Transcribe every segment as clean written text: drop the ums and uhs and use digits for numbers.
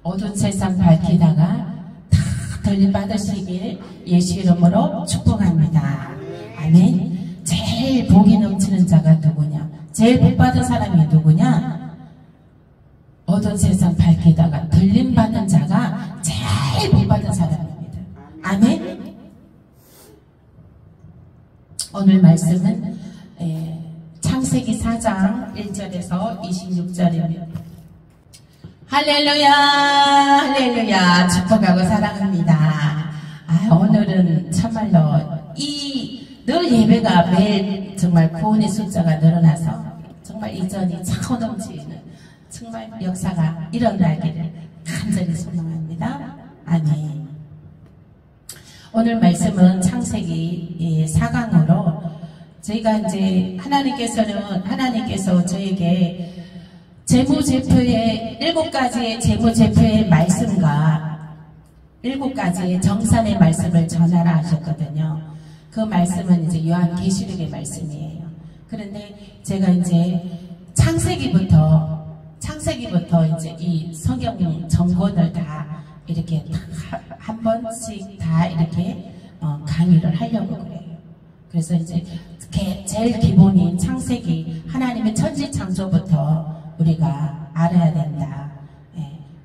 어두운 세상 밝히다가 다 들림 받으시길 예수 이름으로 축복합니다. 아멘. 제일 복이 넘치는 자가 누구냐? 제일 복 받은 사람이 누구냐? 어두운 세상 밝히다가 들림 받는 자가 제일 복 받은 사람입니다. 아멘. 오늘 말씀은 창세기 4장 1절에서 26절입니다. 할렐루야, 할렐루야, 축복하고 사랑합니다. 오늘은 참말로 늘 예배가 매일 정말 구원의 숫자가 늘어나서 정말 이전이 차고 넘치는 정말 역사가 일어나기를 간절히 소망합니다. 아멘. 오늘 말씀은 창세기 4강으로 저희가 이제 하나님께서 저에게 재무제표의 7가지의 재무제표의 말씀과 7가지의 정산의 말씀을 전하라 하셨거든요. 그 말씀은 이제 요한계시록의 말씀이에요. 그런데 제가 이제 창세기부터 이제 이 성경 전권을 다 이렇게 한 번씩 다 이렇게 강의를 하려고 그래요. 그래서 이제 제일 기본인 창세기 하나님의 천지 창조부터 우리가 알아야 된다.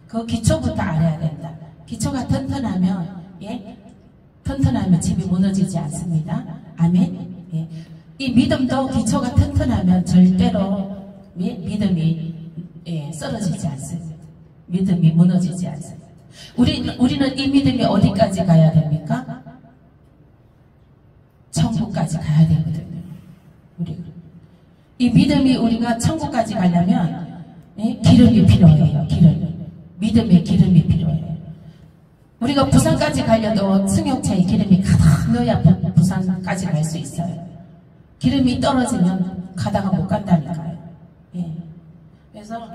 그 기초부터 알아야 된다. 기초가 튼튼하면 튼튼하면 집이 무너지지 않습니다. 아멘. 이 믿음도 기초가 튼튼하면 절대로 믿음이 쓰러지지 않습니다. 믿음이 무너지지 않습니다. 우리는 이 믿음이 어디까지 가야 됩니까? 천국까지 가야 되거든요. 이 믿음이 우리가 천국까지 가려면 기름이 필요해요. 믿음의 기름이 필요해요. 우리가 부산까지 가려도 승용차에 기름이 가득 넣어야 부산까지 갈 수 있어요. 기름이 떨어지면 가다가 못 간다니까요. 그래서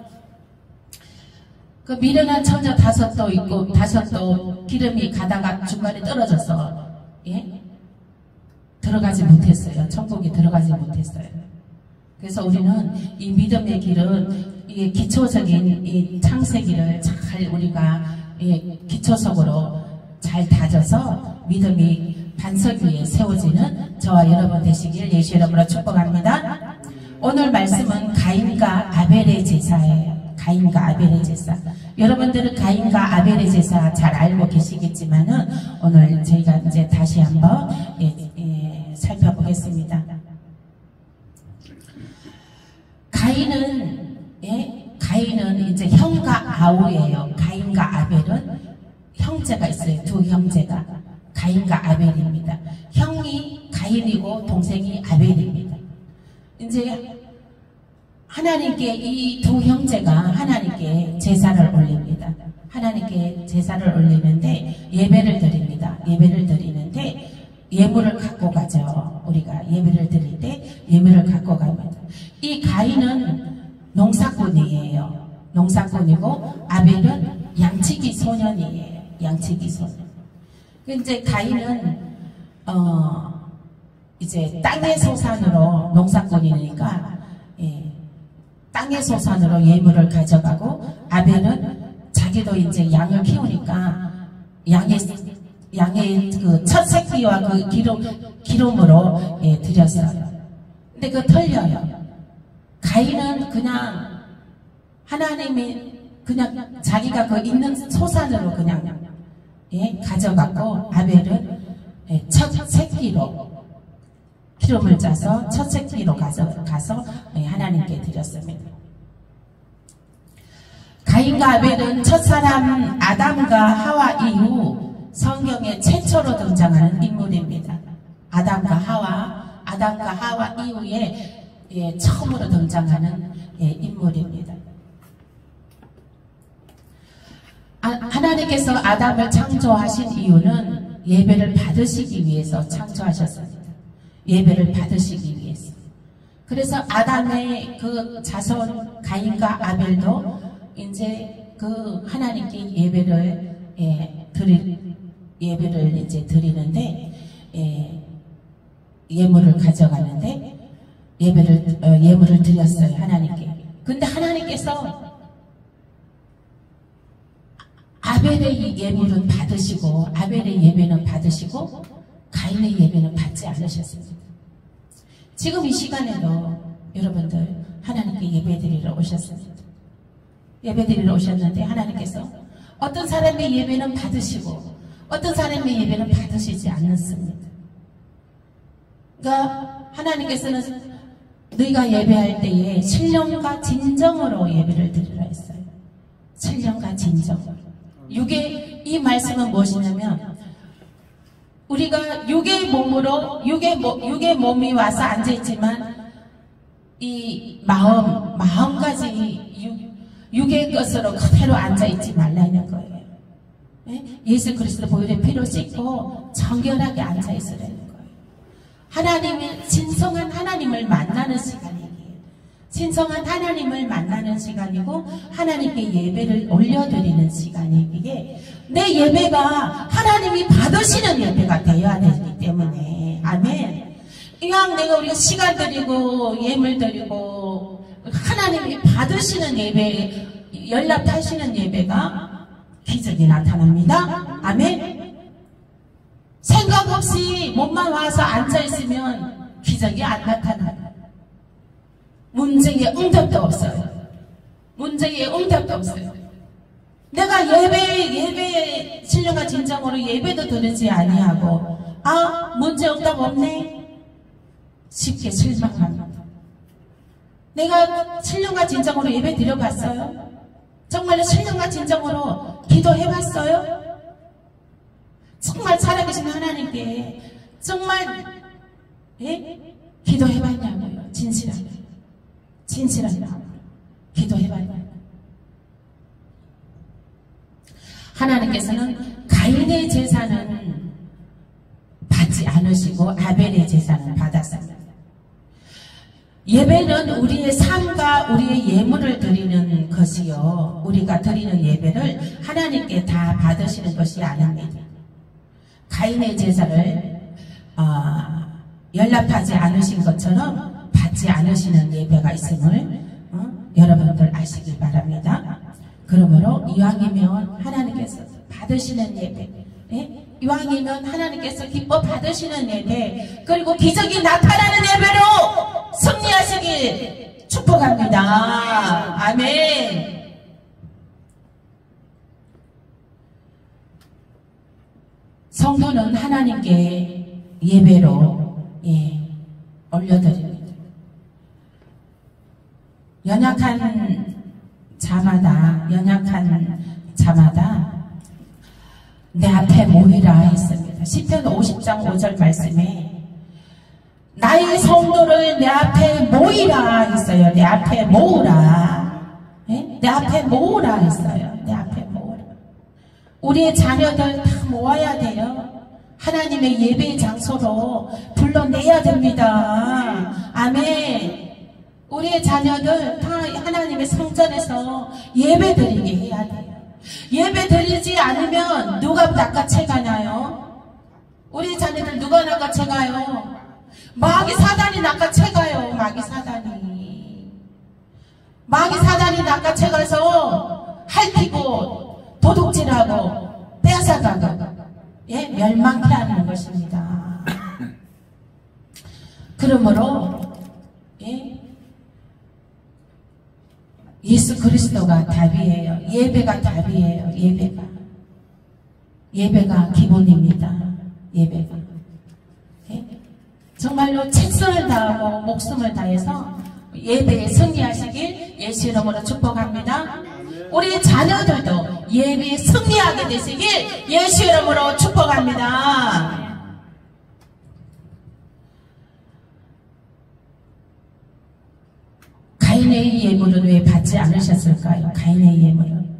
그 미련한 처녀 5도 있고 5도 기름이 가다가 중간에 떨어져서 들어가지 못했어요. 천국에 들어가지 못했어요. 그래서 우리는 이 믿음의 길은 이 기초적인 이 창세기를 잘 우리가 기초석으로 잘 다져서 믿음이 반석 위에 세워지는 저와 여러분 되시길 예수 이름으로 축복합니다. 오늘 말씀은 가인과 아벨의 제사예요. 가인과 아벨의 제사. 여러분들은 가인과 아벨의 제사 잘 알고 계시겠지만은 오늘 저희가 이제 다시 한번 살펴보겠습니다. 가인은 이제 형과 아우예요. 가인과 아벨은 형제가 있어요. 두 형제가 가인과 아벨입니다. 형이 가인이고 동생이 아벨입니다. 이제 하나님께 이 두 형제가 하나님께 제사를 올립니다. 하나님께 제사를 올리는데 예배를 드립니다. 예배를 드리는데 예물을 갖고 가죠. 우리가 예배를 드릴 때 예물을 갖고 갑니다. 이 가인은 농사꾼이에요. 농사꾼이고 아벨은 양치기 소년이에요. 양치기 소년. 이제 가인은 이제 땅의 소산으로 농사꾼이니까 땅의 소산으로 예물을 가져가고 아벨은 자기도 이제 양을 키우니까 양의 그 첫 새끼와 그 기름으로 드렸어요. 근데 그거 틀려요. 가인은 그냥 하나님이 그냥 자기가 그 있는 소산으로 그냥 가져갔고 아벨은 첫 새끼로 기름을 짜서 첫 새끼로 가서 하나님께 드렸습니다. 가인과 아벨은 첫사람 아담과 하와 이후 성경에 최초로 등장하는 인물입니다. 아담과 하와 이후에 처음으로 등장하는 인물입니다. 하나님께서 아담을 창조하신 이유는 예배를 받으시기 위해서 창조하셨습니다. 예배를 받으시기 위해서. 그래서 아담의 그 자손 가인과 아벨도 이제 그 하나님께 예배를 이제 드리는데 예물을 가져가는데 예물을 드렸어요. 하나님께. 근데 하나님께서 아벨의 예물은 받으시고 아벨의 예배는 받으시고 가인의 예배는 받지 않으셨습니다. 지금 이 시간에도 여러분들 하나님께 예배드리러 오셨습니다. 예배드리러 오셨는데 하나님께서 어떤 사람의 예배는 받으시고 어떤 사람의 예배는 받으시지 않습니다. 그러니까 하나님께서는 너희가 예배할 때에 신령과 진정으로 예배를 드리라 했어요. 신령과 진정으로. 이 말씀은 무엇이냐면 우리가 육의 몸으로 육의 몸이 와서 앉아있지만 이 마음까지 육의 것으로 그대로 앉아있지 말라는 거예요. 예수 그리스도 보혈의 피로 씻고 정결하게 앉아있으라는 거예요. 하나님의 진성한 하나님을 만나는 시간이에요. 신성한 하나님을 만나는 시간이고 하나님께 예배를 올려드리는 시간이기에 내 예배가 하나님이 받으시는 예배가 되어야 되기 때문에 아멘. 이왕 우리가 시간 드리고 예물 드리고 하나님이 받으시는 예배, 연락하시는 예배가 기적이 나타납니다. 아멘. 생각 없이 몸만 와서 앉아있으면 기적이 안 나타나요. 문제에 응답도 없어요. 문제에 응답도 없어요. 내가 예배 신령과 진정으로 예배도 드리지 아니하고 문제 응답 없네. 쉽게 실망합니다. 내가 신령과 진정으로 예배 드려봤어요? 정말로 신령과 진정으로 기도해봤어요? 정말 살아계신 하나님께 정말 기도해봤냐고요. 진실한 마음으로 기도해봤냐고요. 하나님께서는 가인의 제사는 받지 않으시고 아벨의 제사는 받았습니다. 예배는 우리의 삶과 우리의 예물을 드리는 것이요, 우리가 드리는 예배를 하나님께 다 받으시는 것이 아닙니다. 가인의 제사를 연락하지 않으신 것처럼 받지 않으시는 예배가 있음을 여러분들 아시길 바랍니다. 그러므로 이왕이면 하나님께서 받으시는 예배, 이왕이면 하나님께서 기뻐 받으시는 예배, 그리고 기적이 나타나는 예배로 승리하시길 축복합니다. 아멘. 성도는 하나님께 예배로 올려드립니다. 연약한 자마다 내 앞에 모이라 했습니다. 시편 50장 5절 말씀에 나의 성도를 내 앞에 모이라 했어요. 내 앞에 모으라. 내 앞에 모으라 했어요. 내 앞에 모으라. 우리의 자녀들 다 모아야 돼요. 하나님의 예배 장소로 불러내야 됩니다. 아멘. 우리의 자녀들 다 하나님의 성전에서 예배 드리게 해야 돼요. 예배 드리지 않으면 누가 낚아채가나요? 우리 자녀들 누가 낚아채가요? 마귀 사단이 낚아채가요. 마귀 사단이 낚아채가서 핥히고 도둑질하고 빼앗아가고 멸망케 하는 것입니다. 그러므로 예수 그리스도가 답이에요. 예배가 답이에요. 예배가 기본입니다. 예배가. 정말로 최선을 다하고 목숨을 다해서 예배에 승리하시길 예수 이름으로 축복합니다. 우리 자녀들도 예배에 승리하게 되시길 예수 이름으로 축복합니다. 가인의 예물은 왜 받지 않으셨을까요? 가인의 예물은.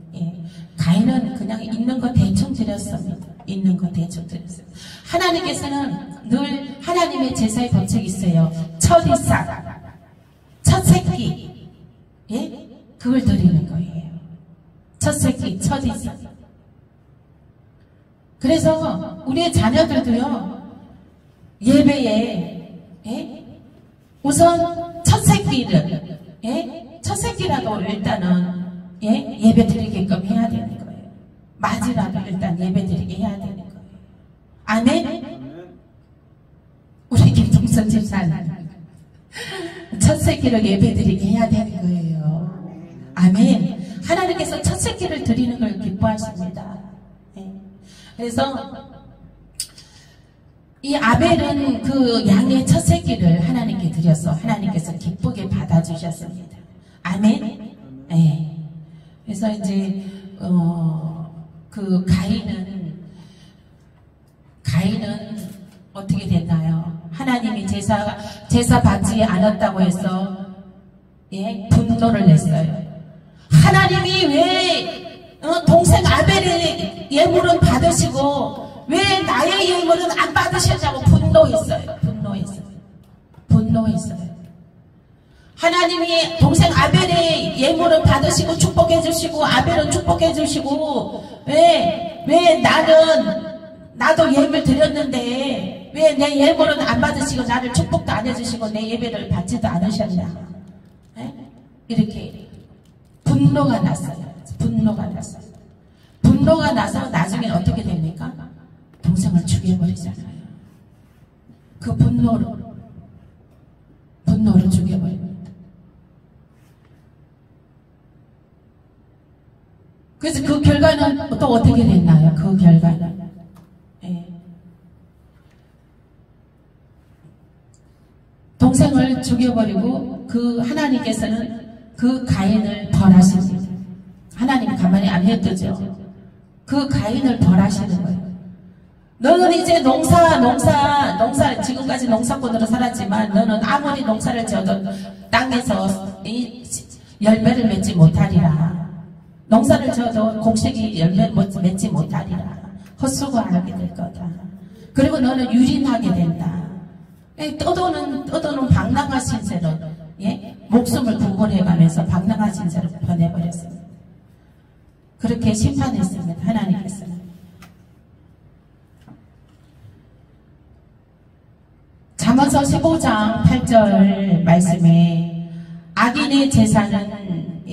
가인은 그냥 있는 거 대충 드렸습니다. 있는 거 대충 드렸어요. 하나님께서는 늘 하나님의 제사의 법칙이 있어요. 첫 이삭, 첫 새끼, 그걸 드리는 거예요. 첫 새끼, 첫 이삭. 그래서 우리의 자녀들도요, 예배에 우선 첫 새끼라도 일단은 예배 드리게끔 해야 되는 거예요. 맞이라도 일단 예배드리게 해야 되는 거예요. 아멘? 우리 김동선 집사는 첫 새끼를 예배드리게 해야 되는 거예요. 아멘. 하나님께서 첫 새끼를 드리는 걸 기뻐하십니다. 그래서 이 아벨은 그 양의 첫 새끼를 하나님께 드려서 하나님께서 기쁘게 받아주셨습니다. 아멘. 네. 그래서 이제 그 가인은 어떻게 됐나요? 하나님이 제사 받지 않았다고 해서 분노를 냈어요. 하나님이 왜 동생 아벨의 예물은 받으시고 왜 나의 예물은 안 받으셨냐고 분노했어요. 하나님이 동생 아벨의 예물은 받으시고 축복해 주시고 아벨은 축복해 주시고 왜 나도 예물 드렸는데 왜 내 예물은 안 받으시고 나를 축복도 안 해주시고 내 예배를 받지도 않으셨냐. 이렇게 분노가 났어요. 분노가 나서 나중에 어떻게 됩니까? 동생을 죽여버리잖아요. 그 분노로 죽여버립니다. 그래서 그 결과는 또 어떻게 됐나요? 그 결과는 동생을 죽여버리고 그 하나님께서는 그 가인을 벌하십니다. 하나님 가만히 안 냅두죠. 그 가인을 벌하시는 거예요. 너는 이제 농사 지금까지 농사꾼으로 살았지만 너는 아무리 농사를 지어도 땅에서 이 열매를 맺지 못하리라. 농사를 지어도 공식이 열매를 맺지 못하리라. 헛수고하게 될 거다. 그리고 너는 유린하게 된다. 떠도는 방랑한 신세로 목숨을 구걸해가면서 방랑한 신세로 변해버렸습니다. 그렇게 심판했습니다. 하나님께서는. 잠언서 15장 8절 말씀에 악인의 제사는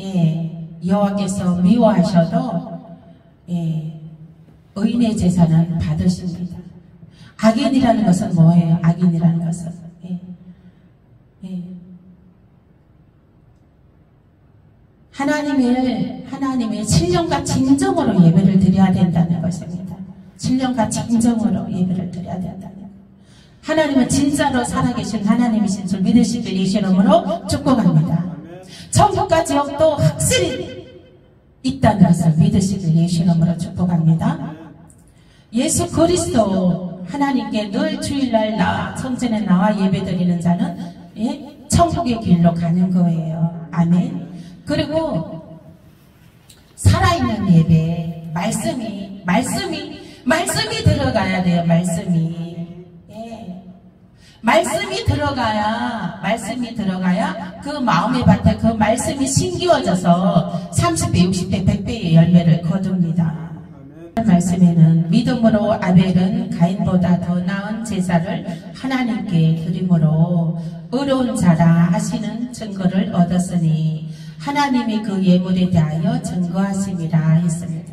여호와께서 미워하셔도 의인의 제사는 받으십니다. 악인이라는 것은 뭐예요? 악인이라는 것은 하나님의 신령과 진정으로 예배를 드려야 된다는 것입니다. 신령과 진정으로 예배를 드려야 된다는 것. 하나님은 진짜로 살아계신 하나님이신 줄 믿으시길 예수 이름으로 축복합니다. 천국과 지옥도 확실히 있다는 것을 믿으시길 예수 이름으로 축복합니다. 예수 그리스도 하나님께 늘 주일날 성전에 나와 예배드리는 자는 천국의 길로 가는 거예요. 아멘. 그리고 살아있는 예배, 말씀이 들어가야 돼요. 말씀이 들어가야 그 마음의 밭에 그 말씀이 심기워져서 30배, 60배, 100배의 열매를 거둡니다. 말씀에는 믿음으로 아벨은 가인보다 더 나은 제사를 하나님께 드림으로 의로운 자라 하시는 증거를 얻었으니 하나님이 그 예물에 대하여 증거하심이라 했습니다.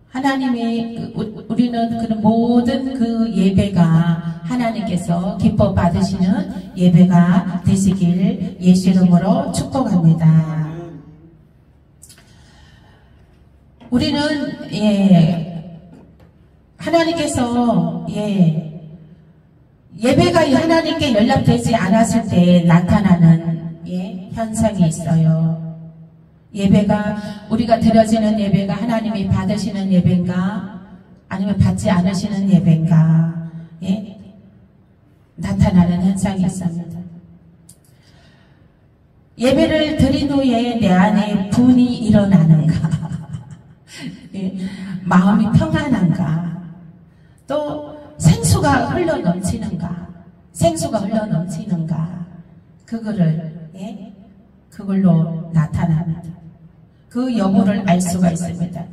하나님의 우리는 그 모든 그 예배가 하나님께서 기뻐 받으시는 예배가 되시길 예수 이름으로 축복합니다. 우리는 하나님께서 예배가 하나님께 연락되지 않았을 때 나타나는 현상이 있어요. 예배가 우리가 드려지는 예배가 하나님이 받으시는 예배인가 아니면 받지 않으시는 예배인가 나타나는 현상이 있습니다. 예배를 드린 후에 내 안에 분이 일어나는가 마음이 평안한가 또 생수가 흘러넘치는가 그걸로 나타납니다. 그 여부를 알 수가 있습니다.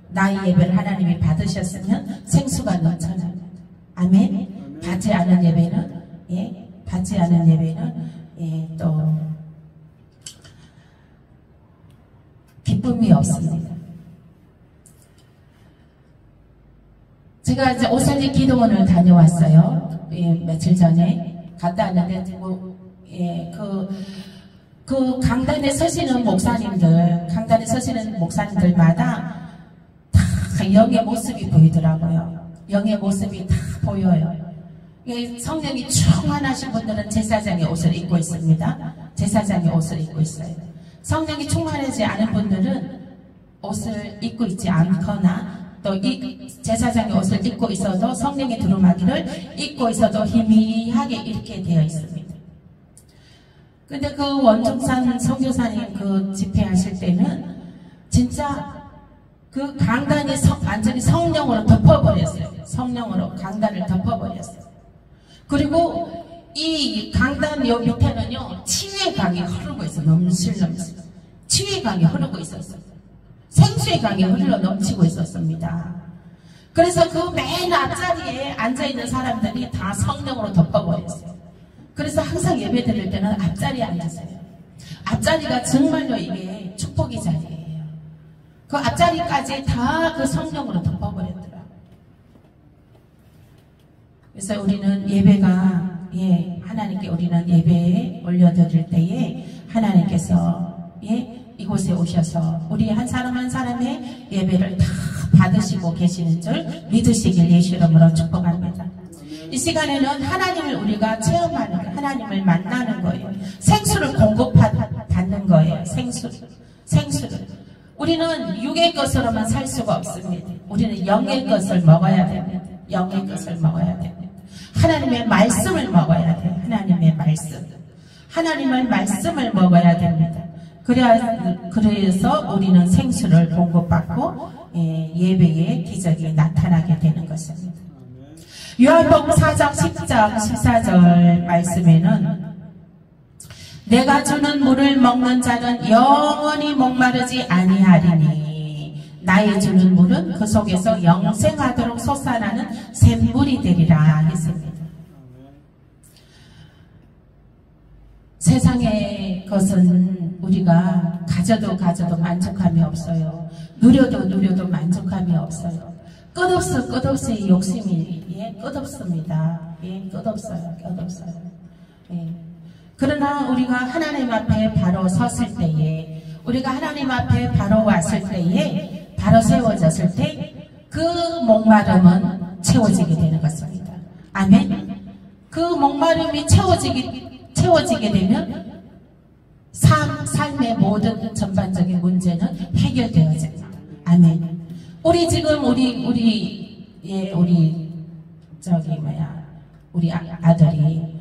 나의 예배를 하나님이 받으셨으면 생수가 넘쳐납니다. 아멘. 받지 않은 예배는 또 기쁨이 없습니다. 제가 이제 오살리 기도원을 다녀왔어요. 예, 며칠 전에 갔다 왔는데 그 강단에 서시는 목사님들마다 다 영의 모습이 보이더라고요. 영의 모습이 다 보여요. 성령이 충만하신 분들은 제사장의 옷을 입고 있습니다. 제사장의 옷을 입고 있어요. 성령이 충만하지 않은 분들은 옷을 입고 있지 않거나 또 이 제사장의 옷을 입고 있어도 성령의 두루마기를 입고 있어도 희미하게 이렇게 되어 있습니다. 근데 그 원중산 선교사님 그 집회하실 때는 진짜 그 강단이 완전히 성령으로 덮어버렸어요. 성령으로 강단을 덮어버렸어요. 그리고 이 강단 요 밑에는요 치유의 강이 흐르고 있어요. 넘실넘실 치유의 강이 흐르고 있었어요. 생수의 강이 흘러 넘치고 있었습니다. 그래서 그 맨 앞자리에 앉아있는 사람들이 다 성령으로 덮어버렸어요. 그래서 항상 예배 드릴 때는 앞자리에 앉으세요. 앞자리가 정말로 이게 축복의 자리예요. 그 앞자리까지 다 그 성령으로 덮어버렸더라고요. 그래서 우리는 예배가 하나님께 우리는 예배에 올려드릴 때에 하나님께서 이곳에 오셔서 우리 한 사람 한 사람의 예배를 다 받으시고 계시는 줄 믿으시길 예수 이름으로 축복합니다. 이 시간에는 하나님을 우리가 체험하는 거예요. 하나님을 만나는 거예요. 생수를 공급받는 거예요. 생수를. 우리는 육의 것으로만 살 수가 없습니다. 우리는 영의 것을 먹어야 됩니다. 영의 것을 먹어야 됩니다. 하나님의 말씀을 먹어야 돼요. 하나님의 말씀. 하나님의 말씀을 먹어야 됩니다. 그래서 우리는 생수를 공급받고 예배의 기적이 나타나게 되는 것입니다. 요한복음 4장 10장 14절 말씀에는 내가 주는 물을 먹는 자는 영원히 목마르지 아니하리니 나의 주는 물은 그 속에서 영생하도록 솟아나는 샘물이 되리라 했습니다. 세상의 것은 우리가 가져도 만족함이 없어요. 누려도 만족함이 없어요. 끝없이 욕심이 끝없습니다. 끝없어요. 그러나 우리가 하나님 앞에 바로 섰을 때에 우리가 하나님 앞에 바로 왔을 때에 바로 세워졌을 때 그 목마름은 채워지게 되는 것입니다. 아멘. 그 목마름이 채워지게 되면 삶의 모든 전반적인 문제는 해결되어집니다. 아멘. 우리 지금 우리 아들이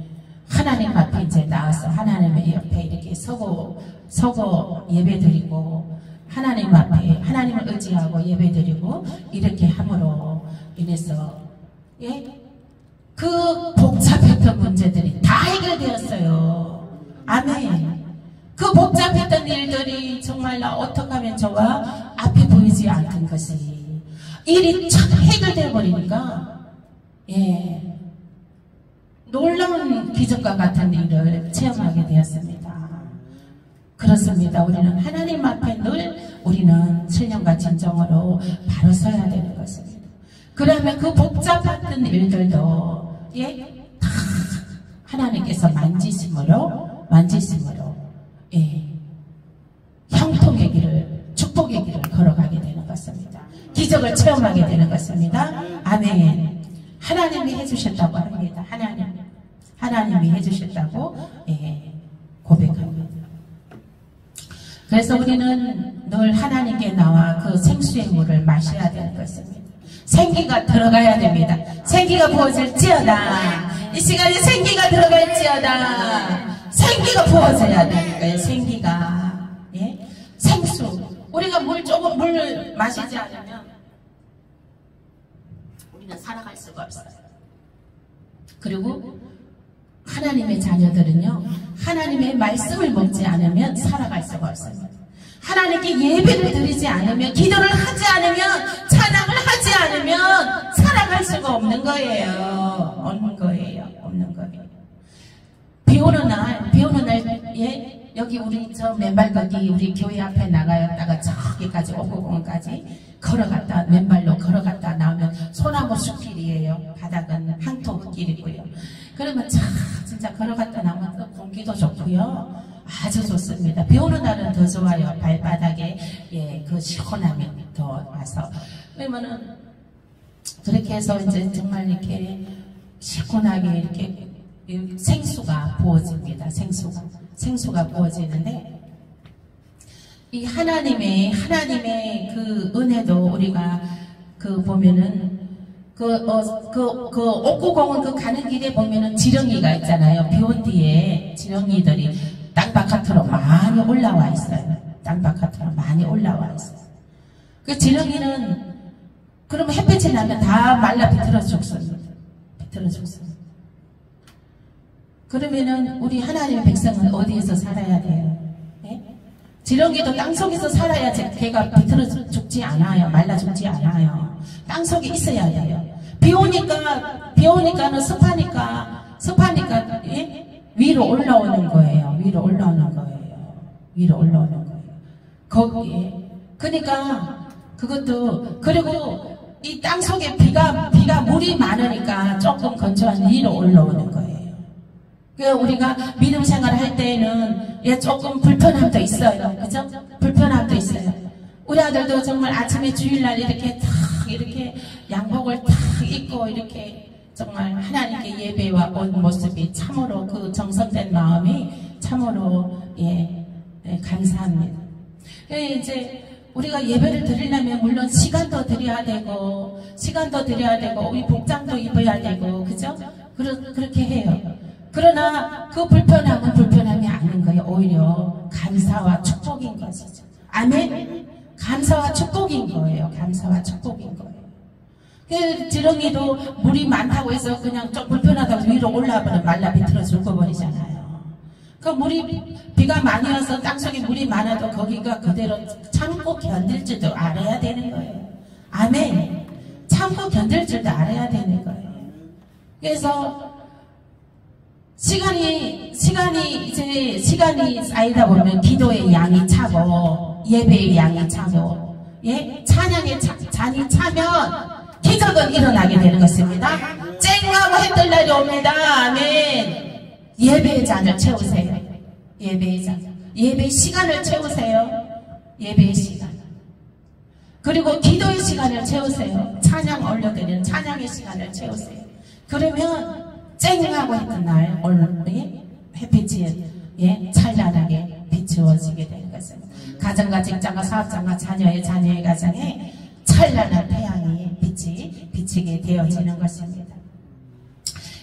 하나님 앞에 이제 나와서 하나님의 옆에 이렇게 서고 예배드리고 하나님 앞에 하나님을 의지하고 예배드리고 이렇게 함으로 인해서 그 복잡했던 문제들이 다 해결되었어요. 아멘. 그 복잡했던 일들이 정말 나 어떻게 하면 좋아? 앞에 보이지 않던 것이 일이 참 해결되어 버리니까 놀라운 기적과 같은 일을 체험하게 되었습니다. 그렇습니다. 우리는 하나님 앞에 늘 우리는 신령과 진정으로 바로 서야 되는 것입니다. 그러면 그 복잡했던 일들도 다 하나님께서 만지심으로 형통의 길을 축복의 길을 걸어가게 되는 것입니다. 기적을 체험하게 되는 것입니다. 아멘. 하나님이 해주셨다고 합니다. 하나님이 해주셨다고 고백합니다. 그래서 우리는 늘 하나님께 나와 그 생수의 물을 마셔야 되는 것입니다. 생기가 들어가야 됩니다. 생기가 부어질지어다. 이 시간에 생기가 들어갈지어다. 생기가 부어져야 되는 거예요. 생기가. 생수. 우리가 물을 마시지 않으면 우리는 살아갈 수가 없어요. 그리고 하나님의 자녀들은요, 하나님의 말씀을 먹지 않으면 살아갈 수가 없습니다. 하나님께 예배를 드리지 않으면, 기도를 하지 않으면, 찬양을 하지 않으면 살아갈 수가 없는 거예요. 없는 거예요. 비 오는 날, 여기 우리 저 맨발 걷기 우리 교회 앞에 나가였다가 저기까지 옥구공원까지 걸어갔다 맨발로 걸어갔다 나오면 소나무 숲길이에요. 바닥은 항토길이고요. 그러면 참 진짜 걸어갔다 나오면 공기도 좋고요. 아주 좋습니다. 비 오는 날은 더 좋아요. 발바닥에 예, 그 시원함이 더 와서. 그러면은 그렇게 해서 이제 정말 이렇게 시원하게 이렇게 생수가 부어집니다. 생수가 부어지는데 이 하나님의 그 은혜도 우리가 그 보면은 그 옥구공원 그 가는 길에 보면은 지렁이가 있잖아요. 비 온 뒤에 지렁이들이 땅바깥으로 많이 올라와 있어요. 땅바깥으로 많이 올라와 있어요. 그 지렁이는 그러면 햇빛이 나면 다 말라 비틀어 죽습니다. 비틀어 죽습니다. 그러면은 우리 하나님의 백성은 어디에서 살아야 돼요? 네? 지렁이도 땅속에서 살아야지 걔가 비틀어 죽지 않아요. 말라 죽지 않아요. 땅속에 있어야 돼요. 비 오니까는 습하니까 예? 위로 올라오는 거예요. 위로 올라오는 거예요. 거기에 그러니까 그것도 그리고 이 땅속에 비가 물이 많으니까 조금 건조한 위로 올라오는 거예요. 우리가 믿음 생활을 할 때에는 예, 조금 불편함도 있어요. 그죠? 불편함도 있어요. 우리 아들도 정말 아침에 주일날 이렇게 양복을 탁 입고 이렇게 정말 하나님께 예배와 온 모습이 참으로 그 정성된 마음이 참으로 예, 감사합니다. 이제 우리가 예배를 드리려면 물론 시간도 드려야 되고 우리 복장도 입어야 되고 그죠? 그렇게 해요. 그러나 그 불편함은 불편함이 아닌 거예요. 오히려 감사와 축복인 것이죠. 아멘? 감사와 축복인 거예요. 감사와 축복인 거예요. 그 지렁이도 물이 많다고 해서 그냥 좀 불편하다고 위로 올라가면 말라 비틀어 죽어버리잖아요. 그 비가 많이 와서 땅속에 물이 많아도 거기가 그대로 참고 견딜 줄도 알아야 되는 거예요. 아멘. 참고 견딜 줄도 알아야 되는 거예요. 그래서 시간이 쌓이다 보면 기도의 양이 차고 예배의 양이 차고 예? 찬양의 잔이 차면 기적은 일어나게 되는 것입니다. 쨍하고 해뜰 날이 옵니다. 아멘. 예배의 잔을 채우세요. 예배의 시간을 채우세요. 예배의 시간. 그리고 기도의 시간을 채우세요. 찬양 올려드리는 찬양의 시간을 채우세요. 그러면 쨍하고 했던 날 오늘 햇빛이 예, 찬란하게 비추어지게 되는 것입니다. 가정과 직장과 사업장과 자녀의 가정에 찬란한 태양이 비치게 되어지는 것입니다.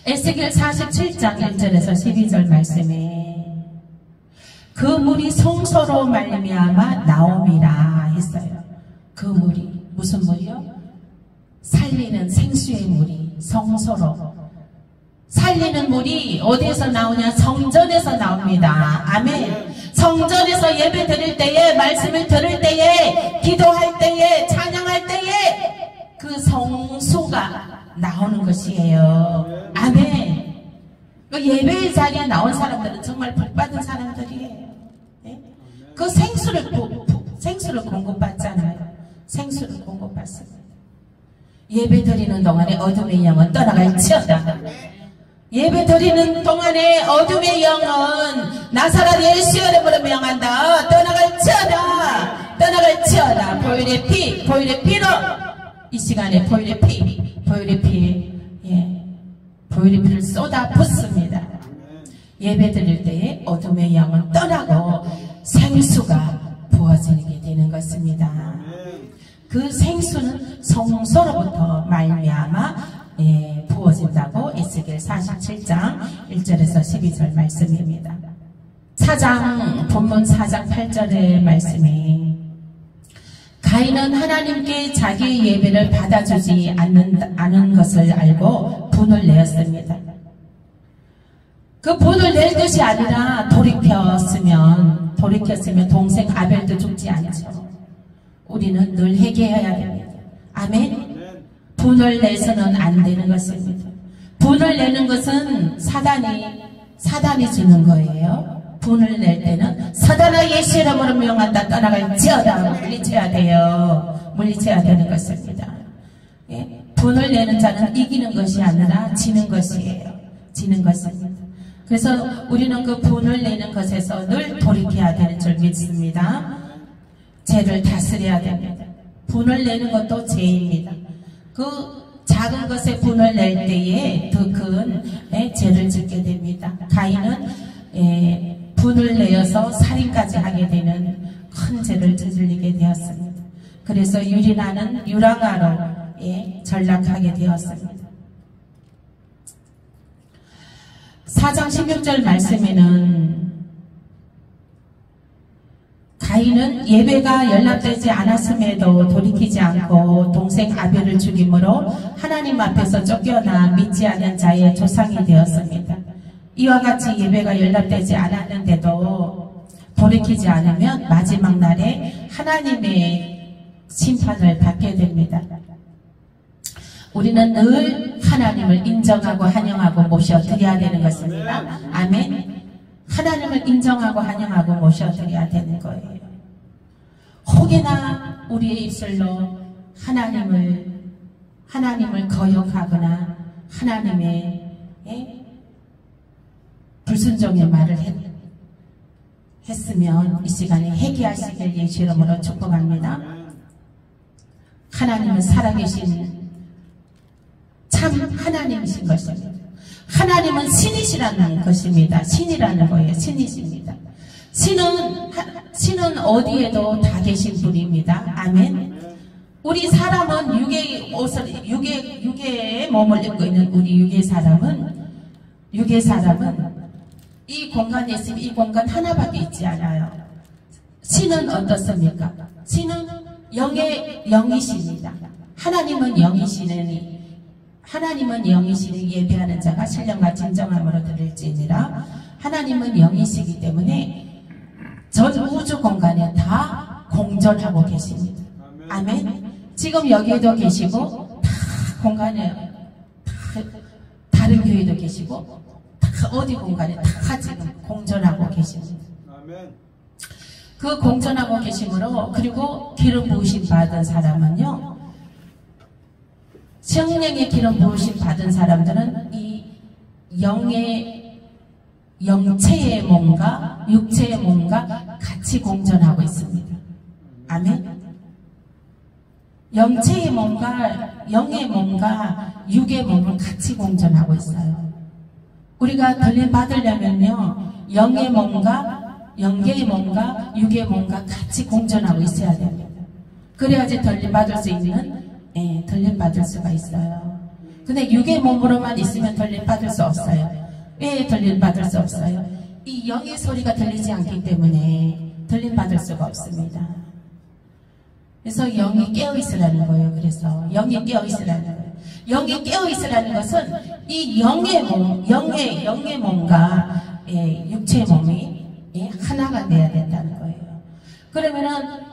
에스겔 47장 1절에서 12절 말씀에 그 물이 성소로 말미암아 나옴이라 했어요. 그 물이 무슨 물이요? 살리는 생수의 물이 성소로 살리는 물이 어디에서 나오냐? 성전에서 나옵니다. 아멘. 성전에서 예배 드릴 때에 말씀을 들을 때에 기도할 때에 찬양할 때에 그 성수가 나오는 것이에요. 아멘. 그 예배의 자리에 나온 사람들은 정말 복받은 사람들이에요. 네? 그 생수를 공급받잖아요. 생수를 공급받습니다. 예배 드리는 동안에 어둠의 영은 떠나갈지어다. 예배 드리는 동안에 어둠의 영은 나사렛 예수의 이름으로 명한다. 떠나갈지어다. 보혈의 피로 이 시간에 보혈의 피를 쏟아 붓습니다. 예배 드릴 때에 어둠의 영은 떠나고 생수가 부어지게 되는 것입니다. 그 생수는 성소로부터 말미암아 부어진다고 에스겔 47장 1절에서 12절 말씀입니다. 본문 4장 8절의 말씀이 가인은 하나님께 자기의 예배를 받아주지 않은 것을 알고 분을 내었습니다. 그 분을 낼 것이 아니라 돌이켰으면 동생 아벨도 죽지 않죠. 우리는 늘 회개해야 됩니다. 아멘. 분을 내서는 안 되는 것입니다. 분을 내는 것은 사단이 주는 거예요. 분을 낼 때는 사단아 예수 이름으로 명한다 떠나갈지어다 물리쳐야 돼요. 물리쳐야 되는 것입니다. 예? 분을 내는 자는 이기는 것이 아니라 지는 것이에요. 지는 것입니다. 그래서 우리는 그 분을 내는 것에서 늘 돌이켜야 되는 줄 믿습니다. 죄를 다스려야 됩니다. 분을 내는 것도 죄입니다. 그 작은 것에 분을 낼 때에 더 큰 죄를 짓게 됩니다. 가인은 분을 내어서 살인까지 하게 되는 큰 죄를 저지르게 되었습니다. 그래서 유리나는 유랑아로 전락하게 되었습니다. 4장 16절 말씀에는 가인은 예배가 연락되지 않았음에도 돌이키지 않고 동생 아벨을 죽임으로 하나님 앞에서 쫓겨나 믿지 않은 자의 조상이 되었습니다. 이와 같이 예배가 연락되지 않았는데도 돌이키지 않으면 마지막 날에 하나님의 심판을 받게 됩니다. 우리는 늘 하나님을 인정하고 환영하고 모셔드려야 되는 것입니다. 아멘. 하나님을 인정하고 환영하고 모셔드려야 되는 거예요. 혹여나 우리의 입술로 하나님을 거역하거나 하나님의 불순종의 말을 했으면 이 시간에 회개하시길 예수 이름으로 축복합니다. 하나님은 살아계신 참 하나님이신 것입니다. 하나님은 신이시라는 것입니다. 신이라는 거예요. 신이십니다. 신은 어디에도 다 계신 분입니다. 아멘. 우리 사람은 육의 몸을 입고 있는 우리 육의 사람은 이 공간에 있으면 이 공간 하나밖에 있지 않아요. 신은 어떻습니까? 신은 영이십니다. 하나님은 영이시니 예배하는 자가 신령과 진정함으로 들을지니라. 하나님은 영이시기 때문에 전 우주 공간에 다 공존하고 계십니다. 아멘. 지금 여기에도 계시고 다 공간에 다른 교회도 계시고 다 어디 공간에 다 지금 공존하고 계십니다. 그 공존하고 계심으로 그리고 기름 부으심 받은 사람은요, 성령의 기름 부으심 받은 사람들은 이 영체의 몸과 육체의 몸과 같이 공존하고 있습니다. 아멘. 영체의 몸과 영의 몸과 육의 몸은 같이 공존하고 있어요. 우리가 들림 받으려면요, 영의 몸과 영계의 몸과 육의 몸과 같이 공존하고 있어야 됩니다. 그래야지 들림 받을 수 있는 들림 받을 수가 있어요. 근데 육의 몸으로만 있으면 들림 받을 수 없어요. 왜 들림 받을 수 없어요? 이 영의 소리가 들리지 않기 때문에 들림 받을 수가 없습니다. 그래서 영이 깨어있으라는 거예요. 그래서 영이 깨어있으라는 거예요. 영이 깨어있으라는 것은 이 영의 몸과 육체의 몸이 하나가 돼야 된다는 거예요. 그러면은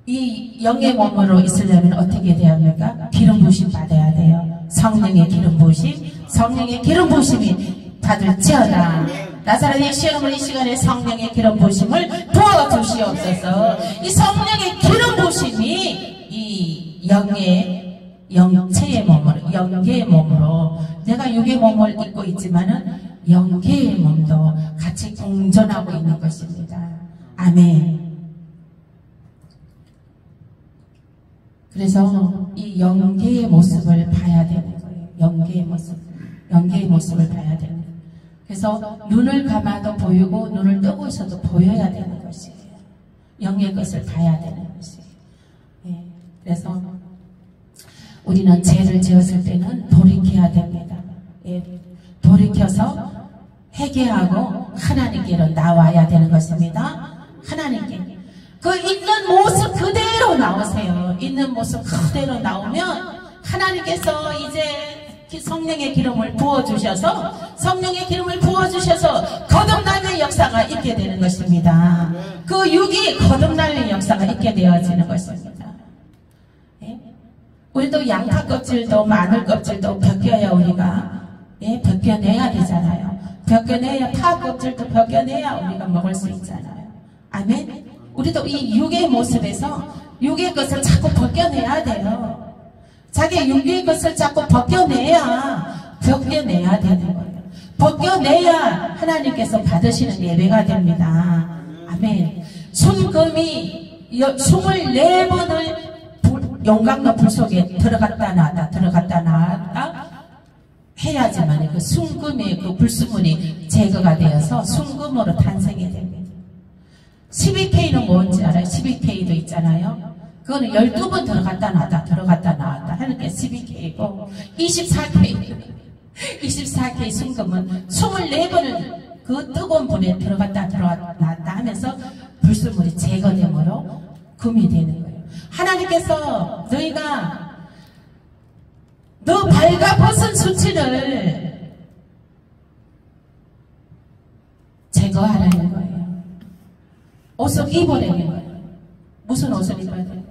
이 영의 몸으로 있으려면 어떻게 돼야 합니까? 기름 부으심 받아야 돼요. 성령의 기름 부으심, 성령의 기름 부으심이 받을지어다. 나사렛 예수 이름으로 이 시간에 성령의 기름 부으심을 부어주시옵소서. 이 성령의 기름 부으심이 이 영체의 몸으로, 영계의 몸으로, 내가 육의 몸을 입고 있지만은 영계의 몸도 같이 공존하고 있는 것입니다. 아멘. 그래서 이 영계의 모습을 봐야 되는 거예요. 영계의 모습을 봐야 되는 거예요. 그래서 눈을 감아도 보이고 눈을 뜨고 있어도 보여야 되는 것이에요. 영의 것을 봐야 되는 것이에요. 그래서 우리는 죄를 지었을 때는 돌이켜야 됩니다. 돌이켜서 회개하고 하나님께로 나와야 되는 것입니다. 하나님께 그 있는 모습 그대로 나오세요. 있는 모습 그대로 나오면 하나님께서 이제 성령의 기름을 부어주셔서 거듭남의 역사가 있게 되는 것입니다. 그 육이 거듭남의 역사가 있게 되어지는 것입니다. 우리도 양파 껍질도 마늘 껍질도 벗겨야 우리가 벗겨내야 되잖아요. 벗겨내야, 파 껍질도 벗겨내야 우리가 먹을 수 있잖아요. 아멘. 우리도 이 육의 모습에서 육의 것을 자꾸 벗겨내야 돼요. 자기 육의 것을 자꾸 벗겨내야 되는 거예요. 벗겨내야 하나님께서 받으시는 예배가 됩니다. 아멘. 순금이 24번을 용광로 불 속에 들어갔다 나왔다 해야지만 그 순금의 그 불순물이 제거가 되어서 순금으로 탄생이 됩니다. 12K는 뭔지 알아요? 12K도 있잖아요. 그거는 12번 들어갔다 나왔다 하는 게 12K고 24K 순금은 24번을 그 뜨거운 불에 들어갔다 나왔다 하면서 불순물이 제거되므로 금이 되는 거예요. 하나님께서 너희가 너 발가벗은 수치를 제거하라는 거예요. 옷을 입으라는 거예요. 무슨 옷을 입어야 돼요?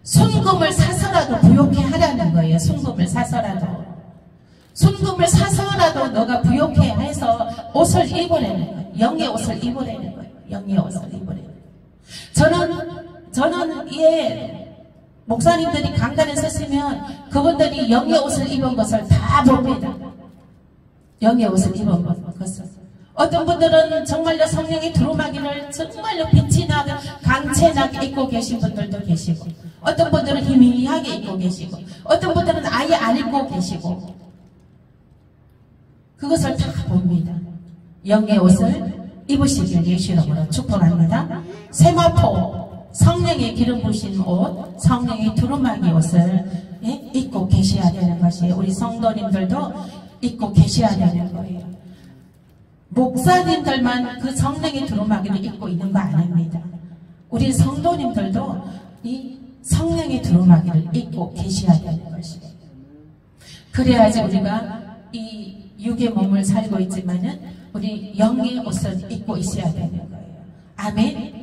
순금을 사서라도 부욕해 하라는 거예요. 순금을 사서라도 너가 부욕해 해서 옷을 입으라는 거예요. 영의 옷을 입으라는 거예요. 영의 옷을 입으라는 거예요. 저는 목사님들이 강단에 섰으면 그분들이 영의 옷을 입은 것을 다 봅니다. 영의 옷을 입은 것을. 어떤 분들은 정말로 성령의 두루마기를 정말로 빛이 나게 강체나게 입고 계신 분들도 계시고, 어떤 분들은 희미하게 입고 계시고, 어떤 분들은 아예 안 입고 계시고, 그것을 다 봅니다. 영의 옷을 입으시길 예수 이름으로 축복합니다. 세마포 성령의 기름 부으신 옷, 성령의 두루마기 옷을 입고 계셔야 되는 것이에요. 우리 성도님들도 입고 계셔야 되는 거예요. 목사님들만 그 성령의 두루마기를 입고 있는 거 아닙니다. 우리 성도님들도 이 성령의 두루마기를 입고 계셔야 되는 것이에요. 그래야지 우리가 이 육의 몸을 살고 있지만은 우리 영의 옷을 입고 있어야 되는 거예요. 아멘.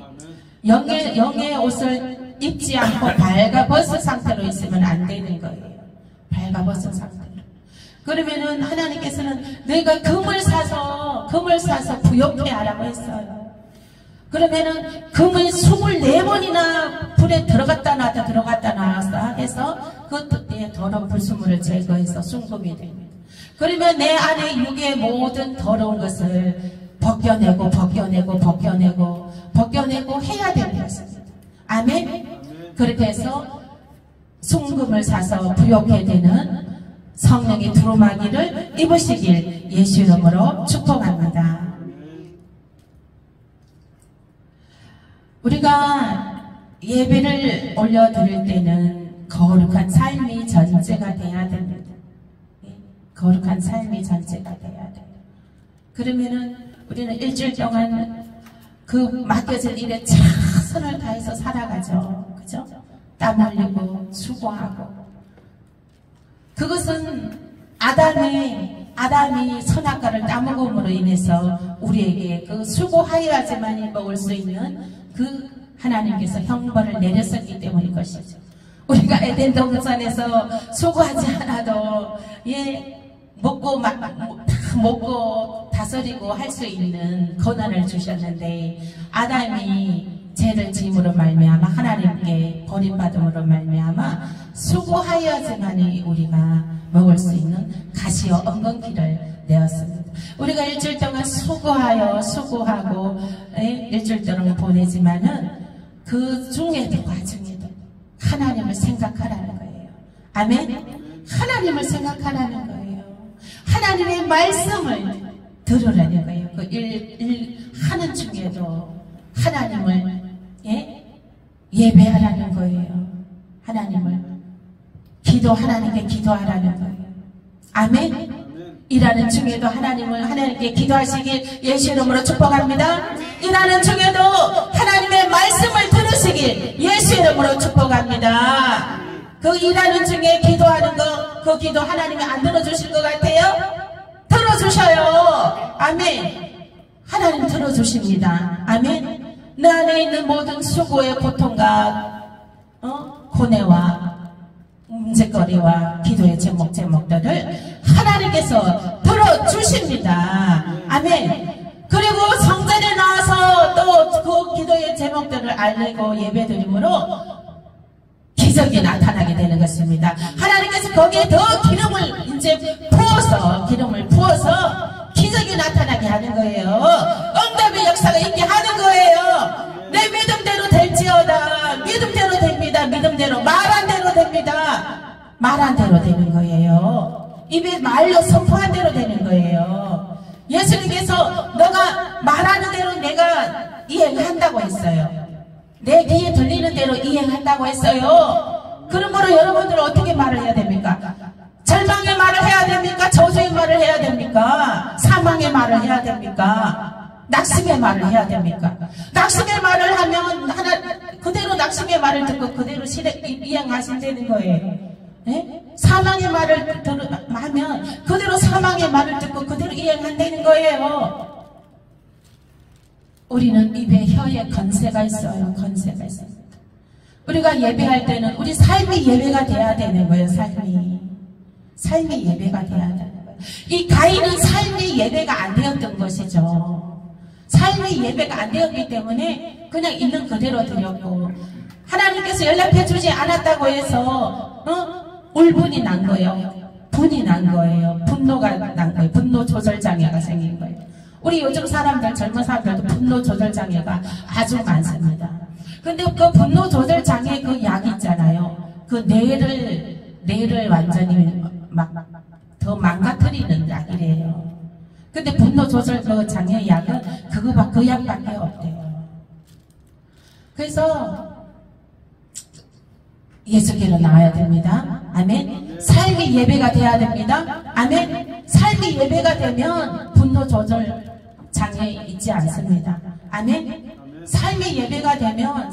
영의 옷을 입지 않고 발가벗은 상태로 있으면 안 되는 거예요. 발가벗은 상태로. 그러면은 하나님께서는 너희가 금을 사서 부욕해 하라고 했어요. 그러면은 금을 24번이나 불에 들어갔다 나왔다 해서 그 더러운 불순물을 제거해서 순금이 됩니다. 그러면 내 안에 육의 모든 더러운 것을 벗겨내고 해야 되는 것입니다. 아멘. 그렇게 해서 순금을 사서 부욕해 되는 성령의 두루마기를 입으시길 예수 이름으로 축복합니다. 우리가 예배를 올려드릴 때는 거룩한 삶이 전제가 돼야 됩니다. 거룩한 삶이 전제가 돼야 돼요. 그러면은 우리는 일주일 동안 그 맡겨진 일에 최선을 다해서 살아가죠. 그죠? 땀 흘리고 수고하고. 그것은 아담이 선악과를 따먹음으로 인해서 우리에게 그 수고하여야지만이 먹을 수 있는 그 하나님께서 형벌을 내렸었기 때문인 것이죠. 우리가 에덴 동산에서 수고하지 않아도 먹고 다스리고 할 수 있는 권한을 주셨는데, 아담이 죄를 지음으로 말미암아 하나님께 버림받음으로 말미암아 수고하여야지만이 우리가 먹을 수 있는 가시와 엉겅퀴를 내었습니다. 우리가 일주일 동안 수고하고 일주일 동안 보내지만은 그 중에도 와중에도 하나님을 생각하라는 거예요. 아멘. 하나님을 생각하라는 거예요. 하나님의 말씀을 들으라는 거예요. 그 일 하는 중에도 하나님을 예배하라는 거예요. 하나님께 기도하라는 거예요. 아멘. 일하는 중에도 하나님께 기도하시길 예수 이름으로 축복합니다. 일하는 중에도 하나님의 말씀을 들으시길 예수 이름으로 축복합니다. 그 일하는 중에 기도하는 그 기도 하나님이 안 들어주실 것 같아요? 들어주셔요. 아멘. 하나님 들어주십니다. 아멘. 내 안에 있는 모든 수고의 고통과 고뇌와 문제거리와 기도의 제목들을 하나님께서 들어 들어주십니다. 아멘. 그리고 성전에 나와서 또 그 기도의 제목들을 알리고 예배드림으로 기적이 나타나게 되는 것입니다. 하나님께서 거기에 더 기름을 이제 부어서 기적이 나타나게 하는 거예요. 응답의 역사가 있게 하는 거예요. 내 믿음대로 될지어다. 믿음대로 됩니다. 믿음대로 말한 대로 됩니다. 말한 대로 되는 거예요. 입에 말로 선포한 대로 되는 거예요. 예수님께서 너가 말하는 대로 내가 이행한다고 했어요. 내 귀에 들리는 대로 이행한다고 했어요. 그러므로 여러분들은 어떻게 말을 해야 됩니까? 절망의 말을 해야 됩니까? 저주의 말을 해야 됩니까? 사망의 말을 해야 됩니까? 낙심의 말을 해야 됩니까? 낙심의 말을 하면 그대로 낙심의 말을 듣고 그대로 이행하신다는 거예요. 네? 사망의 말을 하면 그대로 사망의 말을 듣고 그대로 이행한다는 거예요. 우리는 입에 혀에 건세가 있어요. 건세가 있어요. 우리가 예배할 때는 우리 삶이 예배가 돼야 되는 거예요. 삶이 예배가 돼야 되는 거예요. 이 가인은 삶이 예배가 안 되었던 것이죠. 삶이 예배가 안 되었기 때문에 그냥 있는 그대로 드렸고, 하나님께서 연락해 주지 않았다고 해서 울분이 난 거예요. 분이 난 거예요. 분노가 난 거예요. 분노 조절 장애가 생긴 거예요. 우리 요즘 사람들, 젊은 사람들도 분노 조절 장애가 아주 많습니다. 근데 그 분노 조절 장애 그 약 있잖아요. 그 뇌를 완전히 더 망가뜨리는 약이래요. 근데 분노 조절 그 장애 약은 그 약밖에 없대요. 그래서 예수께로 나와야 됩니다. 아멘. 삶이 예배가 돼야 됩니다. 아멘. 삶이 예배가 되면 분노 조절 장애 있지 않습니다. 아멘. 삶이 예배가 되면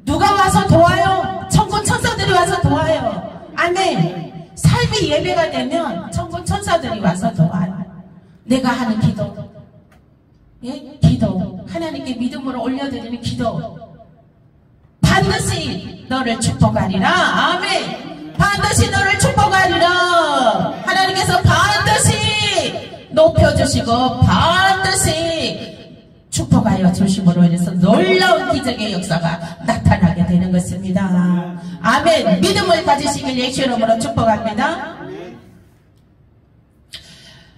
누가 와서 도와요? 천군 천사들이 와서 도와요. 아멘. 삶이 예배가 되면 천군 천사들이 와서 도와요. 내가 하는 기도, 기도, 하나님께 믿음으로 올려드리는 기도, 반드시 너를 축복하리라. 아멘. 반드시 너를 축복하리라. 하나님께서 반드시 높여주시고 반드시 축복하여 주심으로 인해서 놀라운 기적의 역사가 나타나게 되는 것입니다. 아멘. 믿음을 가지시길 예수 이름으로 축복합니다.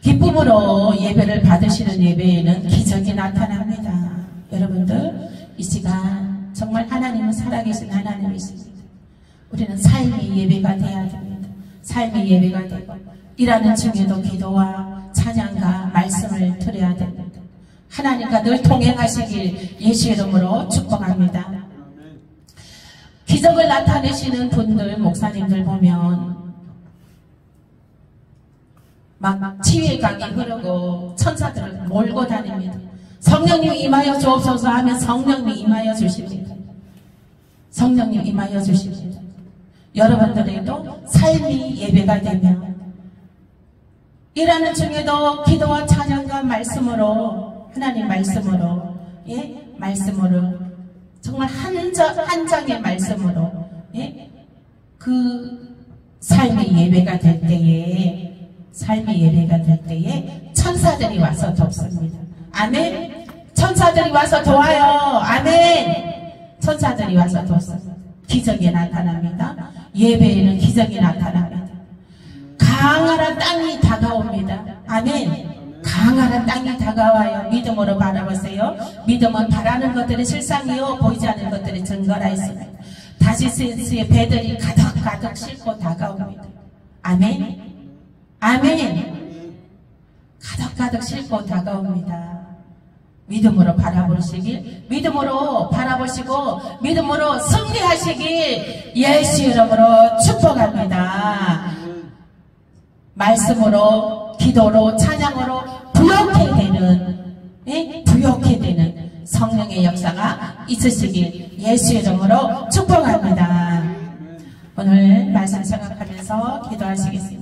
기쁨으로 예배를 받으시는 예배에는 기적이 나타납니다. 여러분들, 이 시간 정말 하나님은 살아계신 하나님이십니다. 우리는 삶이 예배가 돼야 됩니다. 삶이 예배가 되고, 일하는 중에도 기도와 찬양과 말씀을 드려야 됩니다. 하나님과 늘 동행하시길 예수 이름으로 축복합니다. 기적을 나타내시는 분들, 목사님들 보면 막 치유의 강이 흐르고 천사들을 몰고 다닙니다. 성령님 임하여 주옵소서 하면 성령님 임하여 주십니다. 성령님 임하여 주십니다. 여러분들에도 삶이 예배가 되면 일하는 중에도 기도와 찬양과 말씀으로, 하나님 말씀으로, 말씀으로, 정말 한 장의 말씀으로, 그 삶의 예배가 될 때에 천사들이 와서 돕습니다. 아멘. 천사들이 와서 도와요. 아멘. 천사들이 와서 돕습니다. 기적이 나타납니다. 예배에는 기적이 나타납니다. 강활한 땅이 다가옵니다. 아멘. 강활한 땅이 다가와요. 믿음으로 바라보세요. 믿음은 바라는 것들이 실상이요 보이지 않는 것들이 증거라 있습니다. 다시스의 배들이 가득가득 싣고 다가옵니다. 아멘. 아멘. 가득가득 싣고 다가옵니다. 믿음으로 바라보시길, 믿음으로 바라보시고 믿음으로 승리하시길 예수 이름으로 축복합니다. 말씀으로, 기도로, 찬양으로 부욕해 되는 성령의 역사가 있으시길 예수 이름으로 축복합니다. 오늘 말씀 생각하면서 기도하시겠습니다.